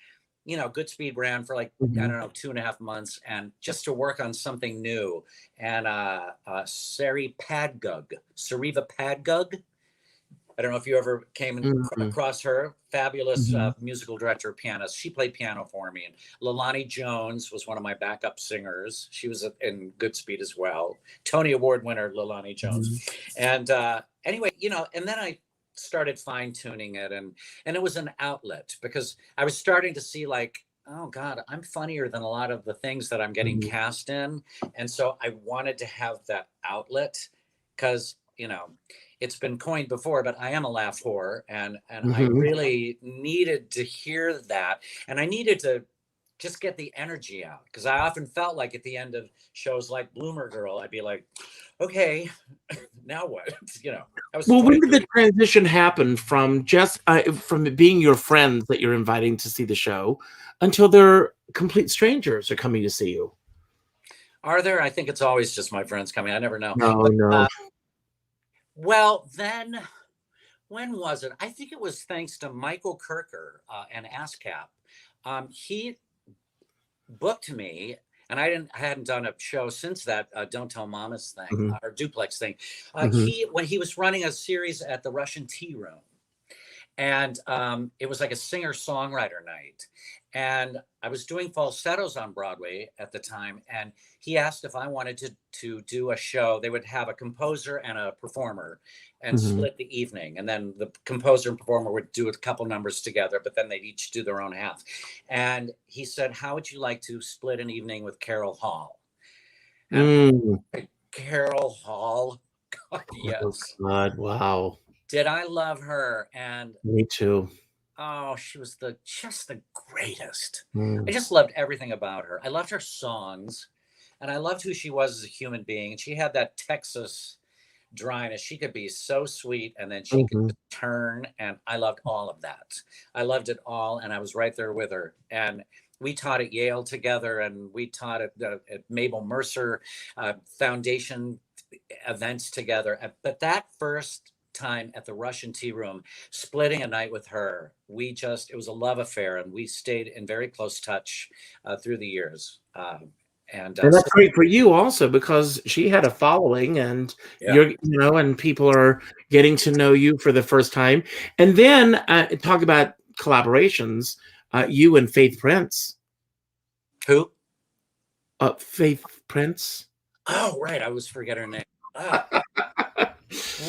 Goodspeed ran for like, I don't know, 2.5 months, and just to work on something new. And Seriva Padgug. I don't know if you ever came across her. Fabulous musical director, pianist. She played piano for me. And Leilani Jones was one of my backup singers. She was in Goodspeed as well. Tony Award winner, Leilani Jones. And anyway, and then I started fine-tuning it, and it was an outlet because I was starting to see like, oh God, I'm funnier than a lot of the things that I'm getting cast in. And so I wanted to have that outlet because, it's been coined before, but I am a laugh whore, and I really needed to hear that, and I needed to just get the energy out, because I often felt like at the end of shows like Bloomer Girl, I'd be like, okay, now what? Well, when did the transition happen from just from being your friends that you're inviting to see the show until they're complete strangers are coming to see you? Are there? I think it's always just my friends coming. I never know. No. Well, then, when was it? I think it was thanks to Michael Kirker and ASCAP. He booked me, and I hadn't done a show since that Don't Tell Mamas thing or Duplex thing. When he was running a series at the Russian Tea Room, and it was like a singer-songwriter night. And I was doing falsettos on Broadway at the time, and he asked if I wanted to do a show. They would have a composer and a performer and split the evening. And then the composer and performer would do a couple numbers together, but then they'd each do their own half. And he said, how would you like to split an evening with Carol Hall? And Carol Hall, God, yes. Oh, God, wow. Did I love her? And me too. Oh, she was just the greatest. I just loved everything about her. I loved her songs, and I loved who she was as a human being. And she had that Texas dryness. She could be so sweet, and then she could turn, and I loved all of that. I loved it all, and I was right there with her. And we taught at Yale together, and we taught at Mabel Mercer Foundation events together. But that first time at the Russian Tea Room, splitting a night with her, it was a love affair, and we stayed in very close touch through the years. And that's great for you also, because she had a following, and you're, and people are getting to know you for the first time. And then talk about collaborations. you and Faith Prince. Who? Faith Prince. Oh, right. I always forget her name. Ah,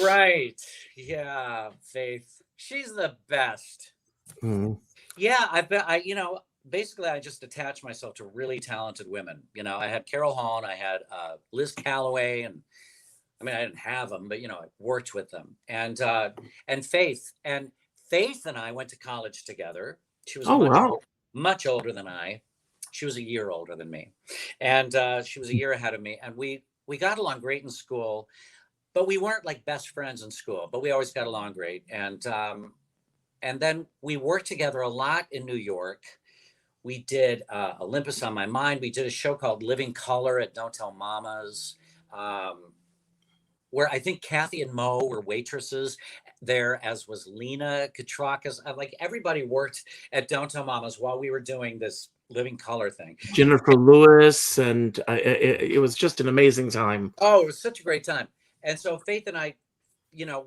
right. Yeah, Faith. She's the best. Mm. Yeah, basically I just attached myself to really talented women. I had Carol Hall and I had Liz Calloway, and I mean, I didn't have them, but I worked with them, and Faith, and I went to college together. She was Oh, wow. much older than I. She was a year older than me, and she was a year ahead of me, and we got along great in school, but we weren't like best friends in school, but we always got along great, and then we worked together a lot in New York. We did Olympus on My Mind. We did a show called Living Color at Don't Tell Mamas. Where I think Kathy and Mo were waitresses there, as was Lena Katrakis. Like everybody worked at Don't Tell Mamas while we were doing this Living Color thing. Jennifer Lewis, and it was just an amazing time. Oh, it was such a great time. And so Faith and I,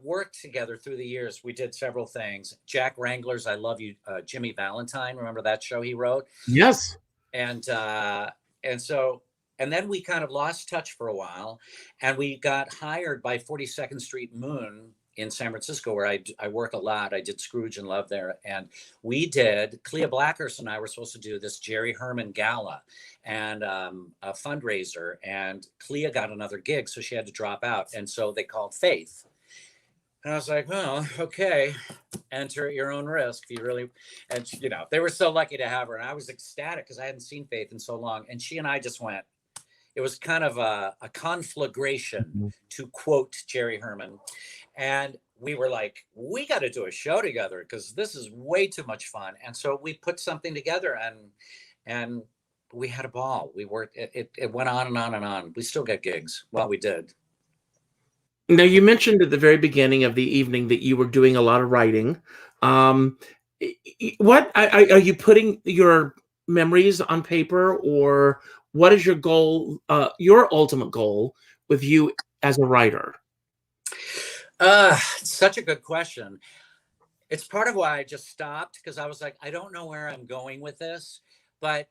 worked together through the years. We did several things. Jack Wrangler's I Love You, Jimmy Valentine. Remember that show he wrote? Yes. And so and then we kind of lost touch for a while, and we got hired by 42nd Street Moon in San Francisco, where I work a lot. I did Scrooge and Love there, and we did, Clea Blackhurst and I were supposed to do this Jerry Herman gala and a fundraiser, and Clea got another gig, so she had to drop out, and so they called Faith. And I was like, well, okay, enter at your own risk. If you really, and they were so lucky to have her. And I was ecstatic because I hadn't seen Faith in so long. And she and I just went, it was kind of a conflagration, to quote Jerry Herman. And we were like, we got to do a show together because this is way too much fun. And so we put something together, and we had a ball. We worked, it went on and on and on. We still get gigs. Well, we did. Now, you mentioned at the very beginning of the evening that you were doing a lot of writing. What are you putting your memories on paper, or what is your goal, your ultimate goal with you as a writer? Such a good question. It's part of why I just stopped, because I was like, I don't know where I'm going with this, but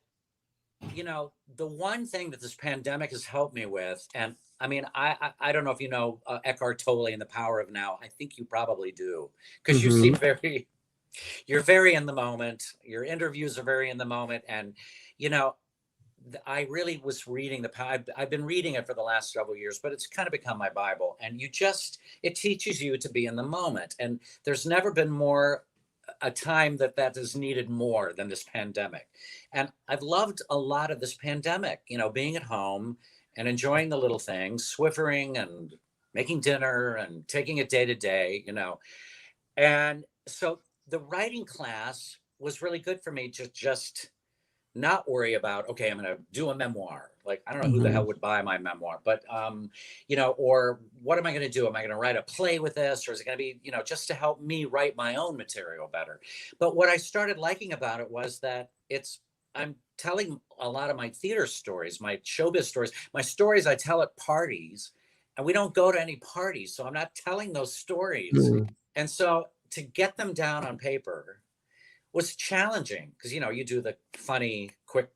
the one thing that this pandemic has helped me with, and I mean, I don't know if you know Eckhart Tolle and The Power of Now. I think you probably do, because you seem you're very in the moment. Your interviews are very in the moment, and I really was reading I've been reading it for the last several years, but it's kind of become my Bible. And it teaches you to be in the moment, and there's never been more a time that is needed more than this pandemic. And I've loved a lot of this pandemic, being at home and enjoying the little things, Swiffering and making dinner and taking it day to day, And so the writing class was really good for me to just not worry about, okay, I'm going to do a memoir. Like, I don't know who the hell would buy my memoir, but, or what am I going to do? Am I going to write a play with this? Or is it going to be, just to help me write my own material better? But what I started liking about it was that I'm telling a lot of my theater stories, my showbiz stories, my stories I tell at parties, and we don't go to any parties. So I'm not telling those stories. And so to get them down on paper was challenging, because you do the funny, quick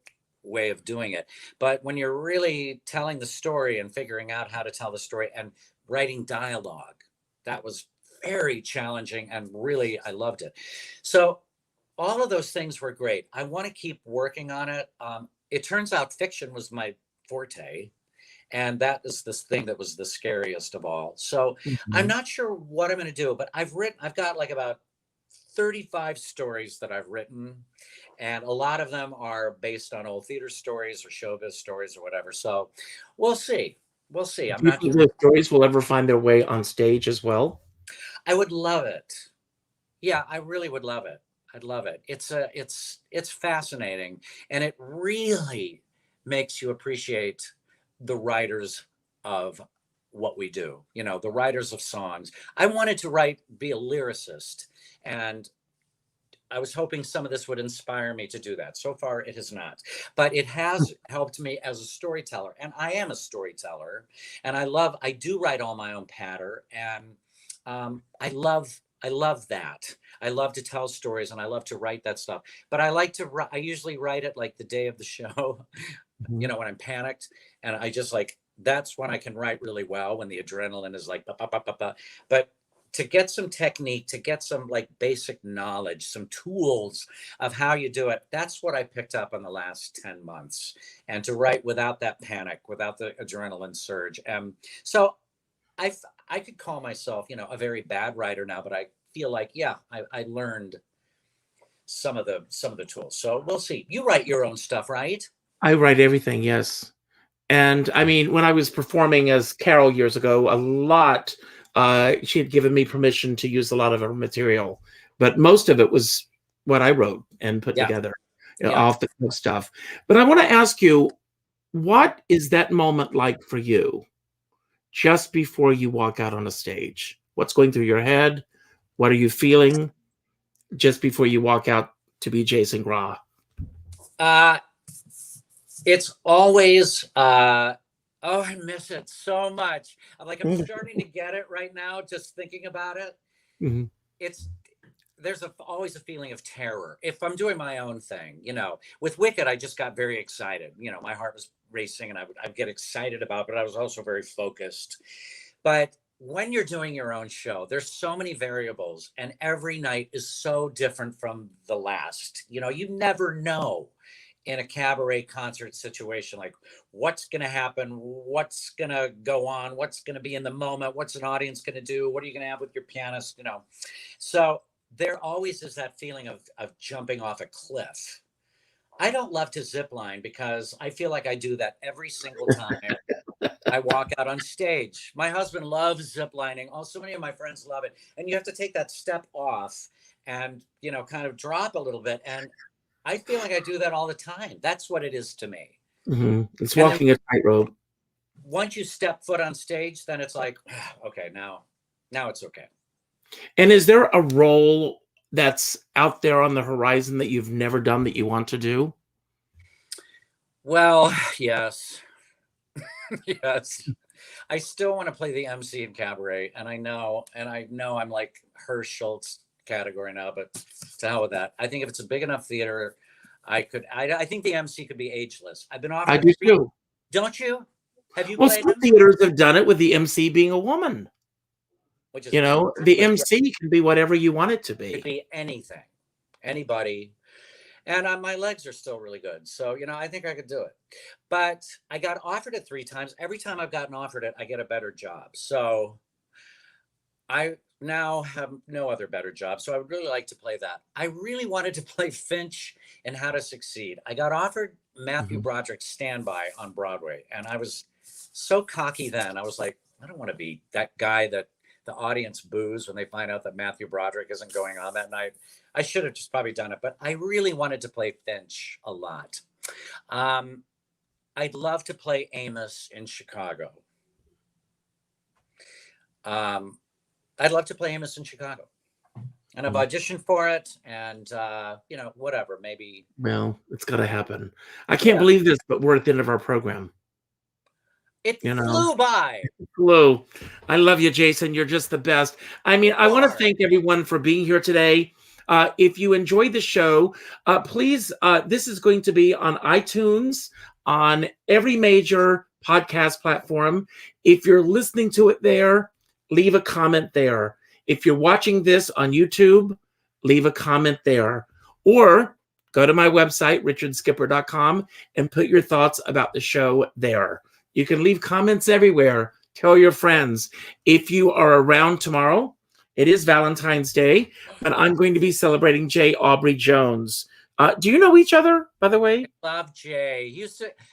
way of doing it, but when you're really telling the story and figuring out how to tell the story and writing dialogue, that was very challenging, and really I loved it. So all of those things were great. I want to keep working on it. It turns out fiction was my forte, and that is this thing that was the scariest of all. So I'm not sure what I'm going to do, but I've got like about 35 stories that I've written, and a lot of them are based on old theater stories or showbiz stories or whatever. So we'll see. We'll see. Do you think the stories will ever find their way on stage as well? I would love it. Yeah, I really would love it. I'd love it. It's fascinating, and it really makes you appreciate the writers of what we do, the writers of songs. I wanted to be a lyricist, and I was hoping some of this would inspire me to do that. So far, it has not, but it has helped me as a storyteller, and I am a storyteller, and I do write all my own patter, and I love I love that. I love to tell stories and I love to write that stuff. But I usually write it like the day of the show, Mhm. when I'm panicked, and I just like, that's when I can write really well, when the adrenaline is like, ba, ba, ba, ba, ba. But to get some technique, to get some like basic knowledge, some tools of how you do it, that's what I picked up in the last 10 months. And to write without that panic, without the adrenaline surge. So I, I could call myself, a very bad writer now, but I feel like, yeah, I learned some of the tools. So we'll see. You write your own stuff, right? I write everything, yes. And I mean, when I was performing as Carol years ago, she had given me permission to use a lot of her material, but most of it was what I wrote and put Yeah. together, Yeah. off the cuff stuff. But I want to ask you, what is that moment like for you just before you walk out on a stage? What's going through your head? What are you feeling just before you walk out to be Jason Graae? Uh, it's always, oh, I miss it so much. I'm starting to get it right now, just thinking about it. Mhm. There's always a feeling of terror if I'm doing my own thing. With Wicked, I just got very excited. My heart was racing, and I'd get excited about it, but I was also very focused. But when you're doing your own show, there's so many variables, and every night is so different from the last. You never know in a cabaret concert situation, like what's going to happen, what's going to go on, what's going to be in the moment, what's an audience going to do, what are you going to have with your pianist, So there always is that feeling of jumping off a cliff. I don't love to zip line because I feel like I do that every single time I walk out on stage. My husband loves zip lining. So many of my friends love it. And you have to take that step off and, kind of drop a little bit. And I feel like I do that all the time. That's what it is to me. It's And then walking a tightrope. once you step foot on stage, then it's like, okay, now it's okay. And is there a role that's out there on the horizon that you've never done that you want to do? Well, yes. Yes. I still want to play the MC in cabaret, and I know I'm like her Schultz category now, but to hell with that. I think if it's a big enough theater, I think the MC could be ageless. I've been I offered do too. Don't you? Have you Well, played some them? theaters have done it with the MC being a woman. Which is The MC can be whatever you want it to could be. be anything, anybody. And my legs are still really good. So, I think I could do it. But I got offered it 3 times. Every time I've gotten offered it, I get a better job. So I now have no other better job. So I would really like to play that. I really wanted to play Finch in How to Succeed. I got offered Matthew Mhm. Broderick's Standby on Broadway. And I was so cocky then. I was like, I don't want to be that guy that the audience boos when they find out that Matthew Broderick isn't going on that night. I should have just probably done it, but I really wanted to play Finch a lot. I'd love to play Amos in Chicago. I'd love to play Amos in Chicago. And I've auditioned for it, and whatever, maybe. Well, it's got to happen. I can't believe this, but we're at the end of our program. It flew by. Hello. I love you, Jason. You're just the best. I mean, I want to thank everyone for being here today. If you enjoyed the show, please, this is going to be on iTunes, on every major podcast platform. If you're listening to it there, leave a comment there. If you're watching this on YouTube, leave a comment there. Or go to my website, richardskipper.com, and put your thoughts about the show there. You can leave comments everywhere. Tell your friends. If you are around tomorrow, it is Valentine's Day, but I'm going to be celebrating J. Aubrey Jones. Do you know each other, by the way? I love Jay.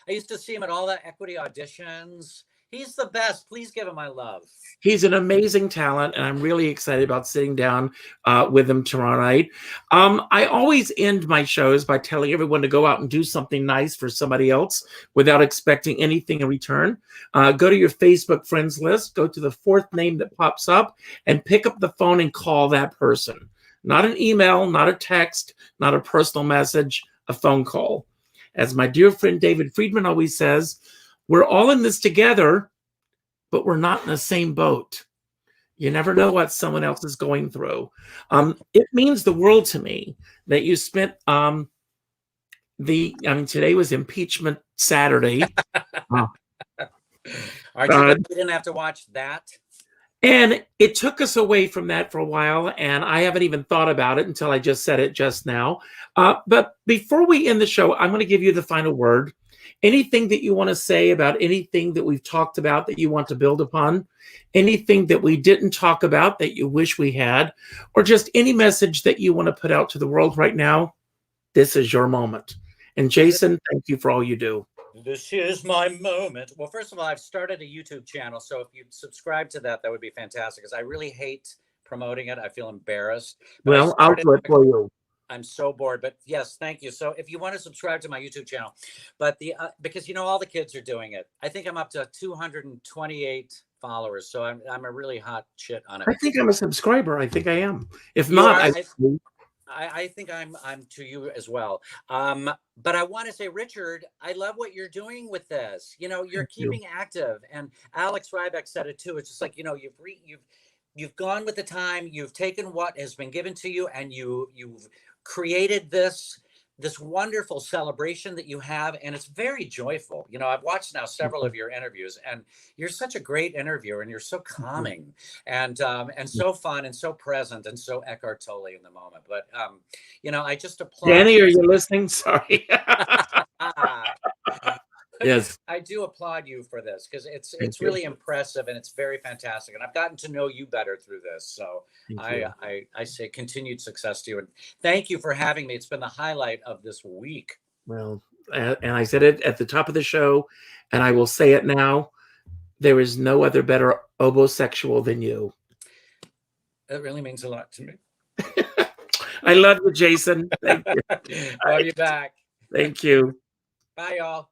I used to see him at all the equity auditions. He's the best. Please give him my love. He's an amazing talent, and I'm really excited about sitting down with him tomorrow night. I always end my shows by telling everyone to go out and do something nice for somebody else without expecting anything in return. Go to your Facebook friends list, go to the 4th name that pops up, and pick up the phone and call that person. Not an email, not a text, not a personal message, a phone call. As my dear friend David Friedman always says, we're all in this together, but we're not in the same boat. You never know what someone else is going through. It means the world to me that you spent today was impeachment Saturday. Oh, Aren't you glad God. you didn't have to watch that? And it took us away from that for a while, and I haven't even thought about it until I just said it just now. But before we end the show, I'm going to give you the final word. Anything that you want to say about anything that we've talked about that you want to build upon, anything that we didn't talk about that you wish we had, or just any message that you want to put out to the world right now, this is your moment. And Jason, thank you for all you do. This is my moment. Well, first of all, I've started a YouTube channel. So if you subscribe to that, that would be fantastic, because I really hate promoting it. I feel embarrassed. But Well, I'll do it for you. I'm so bored, but yes, thank you. So if you want to subscribe to my YouTube channel, but because all the kids are doing it, I think I'm up to 228 followers. So I'm a really hot shit on it. I think I'm a subscriber. I think I am. If not, I think I'm to you as well. But I want to say, Richard, I love what you're doing with this. You're keeping active, and Alex Rybeck said it too. It's just like, you've gone with the time, you've taken what has been given to you, and you've created this wonderful celebration that you have, and it's very joyful. I've watched now several of your interviews, and you're such a great interviewer, and you're so calming and so fun and so present and so Eckhart Tolle in the moment. But I just applaud. Danny, are you listening? Sorry. Yes, I do applaud you for this, because it's really impressive, and it's very fantastic, and I've gotten to know you better through this. So I say continued success to you, and thank you for having me. It's been the highlight of this week. Well, and I said it at the top of the show, and I will say it now: there is no other better homosexual than you. That really means a lot to me. I love you, Jason. Thank you. Love you back. Thank you. Bye, y'all.